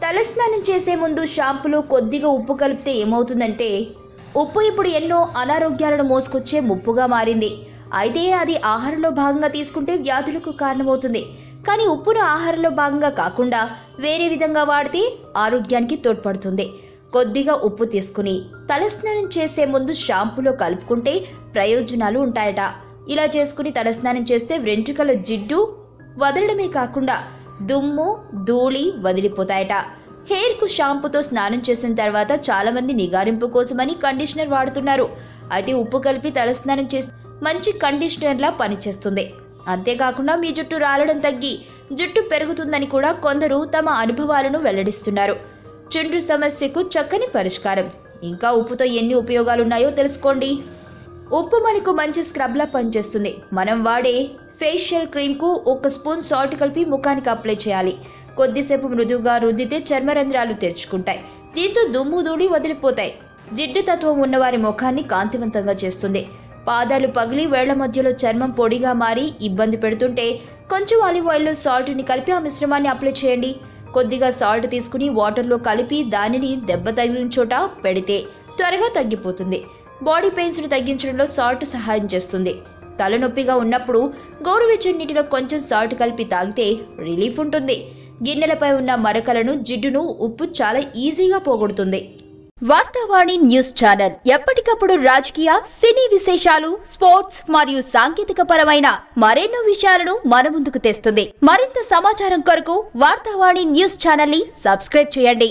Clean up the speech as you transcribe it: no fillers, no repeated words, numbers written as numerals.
తలస్నానం చేసే ముందు షాంపూలో కొద్దిగా ఉప్పు కలిపితే ఏమవుతుందంటే ఉప్పు ఇప్పుడు ఎన్నో అనారోగ్యాలను మోసుకొచ్చే ముప్పుగా మారింది. అయితే అది ఆహారంలో భాగంగా తీసుకుంటే వ్యాధులకు కారణమవుతుంది. కానీ ఉప్పును ఆహారంలో భాగంగా కాకుండా వేరే విధంగా వాడితే ఆరోగ్యానికి తోడ్పడుతుంది. కొద్దిగా ఉప్పు తీసుకుని తలస్నానం చేసే ముందు షాంపూలో కలుపుకుంటే ప్రయోజనాలు ఉంటాయట. ఇలా చేసుకుని తలస్నానం చేస్తే వెంట్రుకల జిడ్డు వదలడమే కాకుండా దుమ్ము ధూళి వదిలిపోతాయట. హెయిర్కు షాంపూతో స్నానం చేసిన తర్వాత చాలా మంది నిగారింపు కోసమని కండిషనర్ వాడుతున్నారు. అయితే ఉప్పు కలిపి తలస్నానం చేసి మంచి కండిషనర్లా పనిచేస్తుంది. అంతేకాకుండా మీ జుట్టు రాలడం తగ్గి జుట్టు పెరుగుతుందని కూడా కొందరు తమ అనుభవాలను వెల్లడిస్తున్నారు. చుండ్రు సమస్యకు చక్కని పరిష్కారం. ఇంకా ఉప్పుతో ఎన్ని ఉపయోగాలున్నాయో తెలుసుకోండి. ఉప్పు మనకు మంచి స్క్రబ్లా పనిచేస్తుంది. మనం వాడే ఫేషియల్ క్రీమ్కు 1 స్పూన్ సాల్ట్ కలిపి ముఖానికి అప్లై చేయాలి. కొద్దిసేపు మృదువుగా రుద్దితే చర్మరంధ్రాలు తెరుచుకుంటాయి. దీంతో దుమ్ము ధూళి వదిలిపోతాయి. జిడ్డు తత్వం ఉన్నవారి ముఖాన్ని కాంతివంతంగా చేస్తుంది. పాదాలు పగిలి వేళ్ల మధ్యలో చర్మం పొడిగా మారి ఇబ్బంది పెడుతుంటే కొంచెం ఆలివ్ ఆయిల్లో సాల్ట్ని కలిపి ఆ మిశ్రమాన్ని అప్లై చేయండి. కొద్దిగా సాల్ట్ తీసుకుని వాటర్లో కలిపి దానిని దెబ్బ తగిలిన చోట పెడితే త్వరగా తగ్గిపోతుంది. బాడీ పెయిన్స్ను తగ్గించడంలో సాల్ట్ సహాయం చేస్తుంది. తలనొప్పిగా ఉన్నప్పుడు గోరువెచ్చని నీటిలో కొంచెం సాల్ట్ కలిపి తాగితే రిలీఫ్ ఉంటుంది. గిన్నెలపై ఉన్న మరకలను జిడ్డును ఉప్పు చాలా ఈజీగా పోగొడుతుంది. వార్తావాణి న్యూస్ ఛానల్ ఎప్పటికప్పుడు రాజకీయ, సినీ విశేషాలు, స్పోర్ట్స్ మరియు సాంకేతిక పరమైన మరెన్నో విషయాలను మన ముందుకు తెస్తుంది. మరింత సమాచారం కొరకు వార్తావాణి న్యూస్ ఛానల్ ని సబ్స్క్రైబ్ చేయండి.